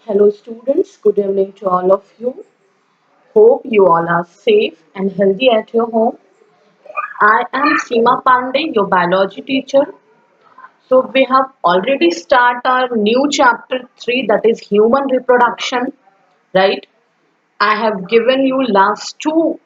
Hello students, good evening to all of you. Hope you all are safe and healthy at your home. I am Seema Pandey, your biology teacher. So we have already started our new chapter 3, that is human reproduction, right? I have given you last two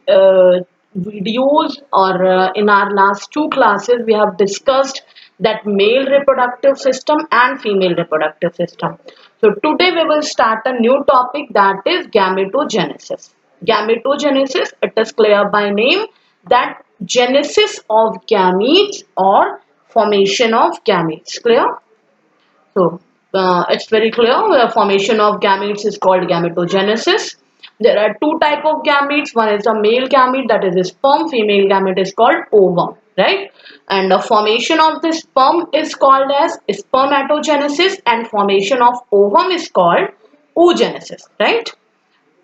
videos, or in our last two classes we have discussed that male reproductive system and female reproductive system. So today we will start a new topic, that is gametogenesis. Gametogenesis, it is clear by name that genesis of gametes or formation of gametes. Clear? So it's very clear. The formation of gametes is called gametogenesis. There are two type of gametes. One is a male gamete, that is a sperm. Female gamete is called ovum, right? And the formation of the sperm is called as spermatogenesis, and formation of ovum is called oogenesis, right?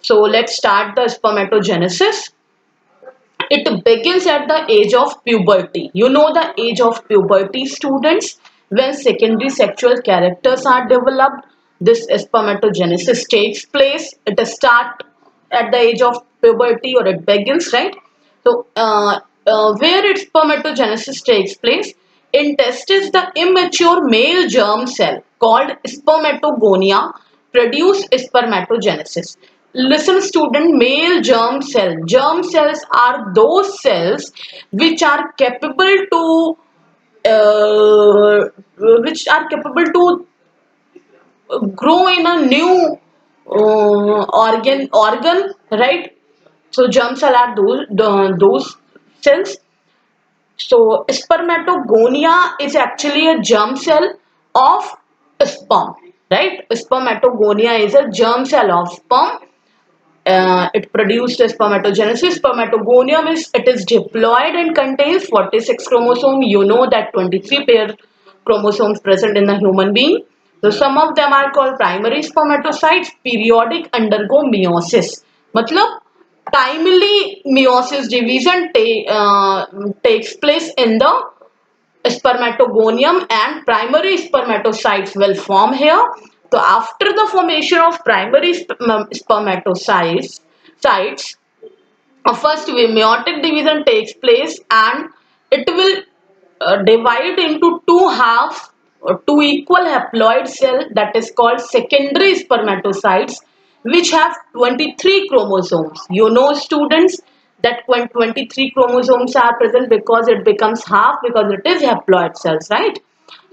So let's start the spermatogenesis. It begins at the age of puberty. You know the age of puberty, students, when secondary sexual characters are developed. This spermatogenesis takes place. It starts at the age of puberty, or it begins, right? So, where its spermatogenesis takes place, in testes, the immature male germ cell called spermatogonia produce spermatogenesis. Listen student, male germ cell. Germ cells are those cells which are capable to uh, grow in a new organ, right? So germ cell are those cells. So spermatogonia is actually a germ cell of sperm, right? Spermatogonia is a germ cell of sperm. It produced a spermatogenesis. Spermatogonium is, it is diploid and contains 46 chromosomes. You know that 23 pair chromosomes present in the human being. So some of them are called primary spermatocytes. Periodic undergo meiosis. मतलब timely meiosis division takes place in the spermatogonium, and primary spermatocytes will form here. So after the formation of primary spermatocytes, sites, first meiotic division takes place, and it will divide into two halves or two equal haploid cell, that is called secondary spermatocytes, which have 23 chromosomes. You know students that when 23 chromosomes are present, because it becomes half, because it is haploid cells, right?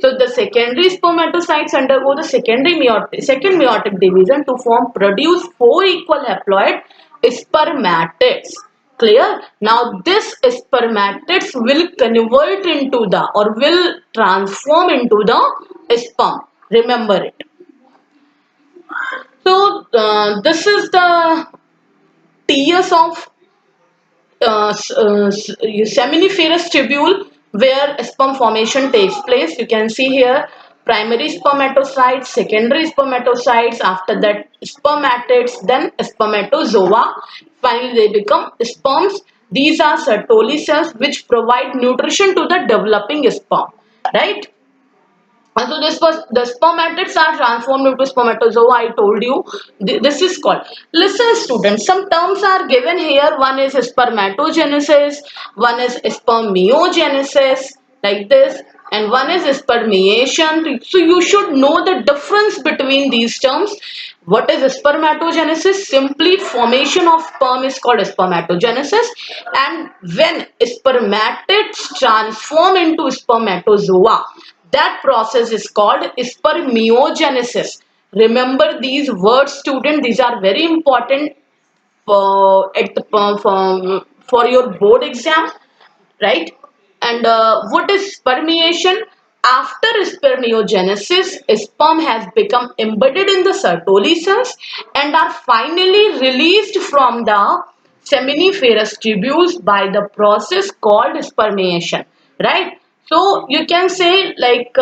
So the secondary spermatocytes undergo the second meiotic division to produce four equal haploid spermatids. Clear? Now this spermatids will convert into the, or will transform into the sperm. Remember it. So this is the TS of seminiferous tubule where sperm formation takes place. You can see here primary spermatocytes, secondary spermatocytes, after that spermatids, then spermatozoa. Finally, they become sperms. These are Sertoli cells which provide nutrition to the developing sperm, right? And so this was the spermatids are transformed into spermatozoa. I told you this is called. Listen, students. Some terms are given here. One is spermatogenesis, one is spermiogenesis, like this, and one is spermiation. So you should know the difference between these terms. What is spermatogenesis? Simply formation of sperm is called spermatogenesis, and when spermatids transform into spermatozoa, that process is called spermiogenesis. Remember these words, student. These are very important for your board exam, right? And what is spermiation? After spermiogenesis, sperm has become embedded in the Sertoli cells and are finally released from the seminiferous tubules by the process called spermiation, right? So you can say like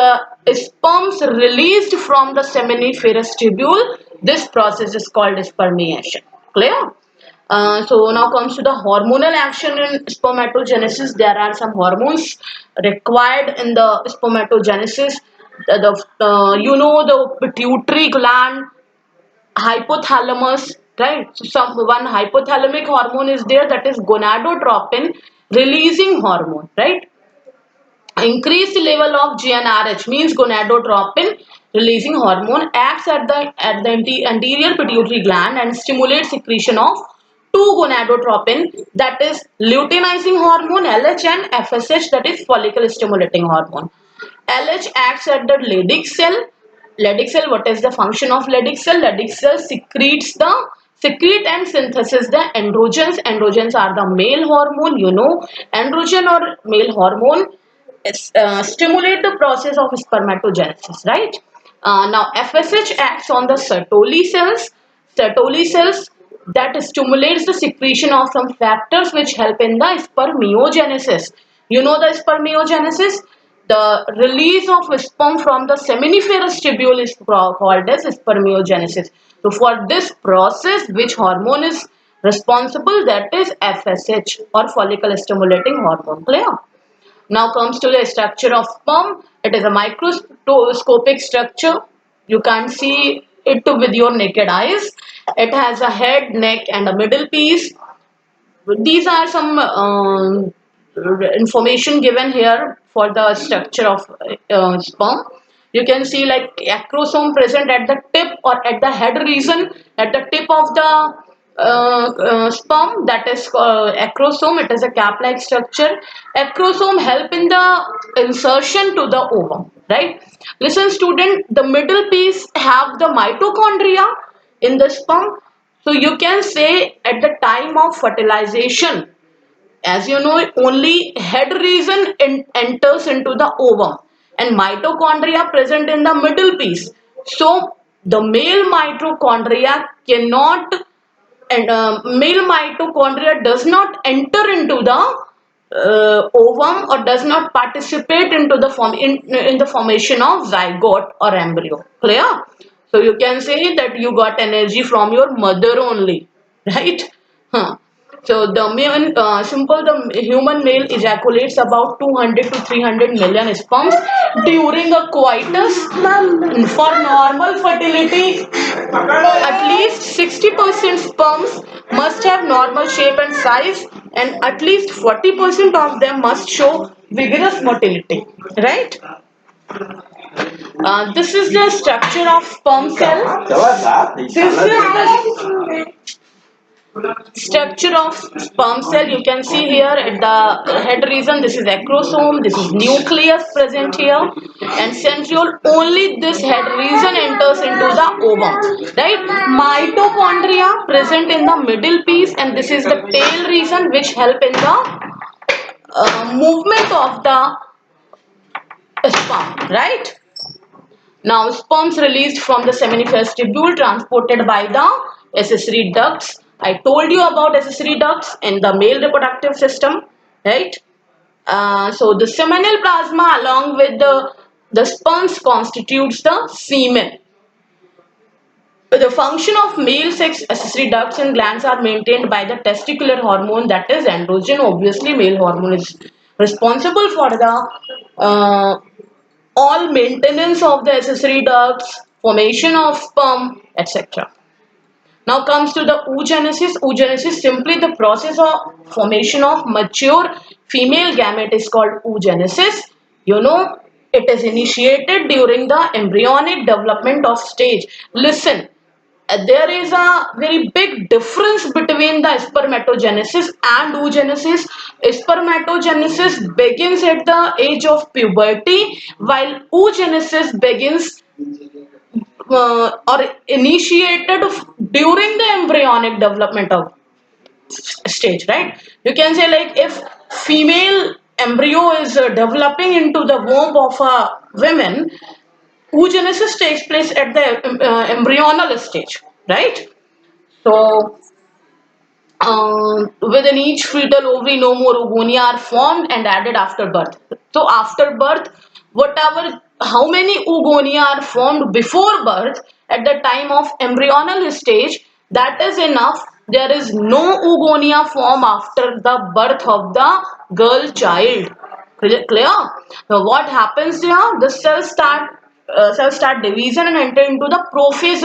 sperms released from the seminiferous tubule. This process is called spermiation. Clear? So now comes to the hormonal action in spermatogenesis. There are some hormones required in the spermatogenesis. You know the pituitary gland. hypothalamus, right? So some one hypothalamic hormone is there, that is gonadotropin releasing hormone, right? Increased level of GnRH means gonadotropin releasing hormone acts at the anterior pituitary gland and stimulates secretion of two gonadotropin, that is luteinizing hormone LH, and FSH, that is follicle stimulating hormone. LH acts at the Leydig cell. Leydig cell, what is the function of Leydig cell? Leydig cell secrete and synthesis the androgens. Androgens are the male hormone, you know. Androgen or male hormone stimulate the process of spermatogenesis, right? Now FSH acts on the Sertoli cells. Sertoli cells that stimulates the secretion of some factors which help in the spermiogenesis. You know the spermiogenesis? The release of sperm from the seminiferous tubule is called as spermiogenesis. So for this process, which hormone is responsible? That is FSH or follicle stimulating hormone. Clear? Now comes to the structure of sperm. It is a microscopic structure. You can't see it with your naked eyes. It has a head, neck, and a middle piece. These are some information given here for the structure of sperm. You can see like acrosome present at the tip or at the head region, at the tip of the sperm, that is acrosome. It is a cap-like structure. Acrosome help in the insertion to the ovum, right? Listen student, the middle piece have the mitochondria in the sperm. So you can say at the time of fertilization, as you know, only head region enters into the ovum and mitochondria present in the middle piece. So the male mitochondria cannot, and male mitochondria does not enter into the ovum or does not participate into the in the formation of zygote or embryo. Clear? So you can say that you got energy from your mother only, right? Huh. So the the human male ejaculates about 200 to 300 million sperms during a coitus. For normal fertility, at least 60% sperms must have normal shape and size, and at least 40% of them must show vigorous motility, right? This is the structure of sperm cell. This is the structure of sperm cell. You can see here at the head region, this is acrosome, this is nucleus present here, and centriole. Only this head region enters into the ovum, right? Mitochondria present in the middle piece, and this is the tail region which help in the movement of the sperm, right? Now, sperms released from the seminiferous tubule transported by the accessory ducts. I told you about accessory ducts in the male reproductive system, right? So the seminal plasma along with the sperms constitutes the semen. The function of male sex accessory ducts and glands are maintained by the testicular hormone, that is androgen. Obviously, male hormone is responsible for the all maintenance of the accessory ducts, formation of sperm, etc. Now comes to the oogenesis. Oogenesis, simply the process of formation of mature female gamete, is called oogenesis. You know, it is initiated during the embryonic development of stage. Listen, there is a very big difference between the spermatogenesis and oogenesis. Spermatogenesis begins at the age of puberty, while oogenesis begins or initiated during the embryonic development of stage, right? You can say like if female embryo is developing into the womb of a woman, oogenesis takes place at the embryonal stage, right? So within each fetal ovary, no more oogonia are formed and added after birth. So after birth, whatever, how many oogonia are formed before birth at the time of embryonal stage, that is enough. There is no oogonia form after the birth of the girl child. Clear? Now what happens here? The cells start division and enter into the prophase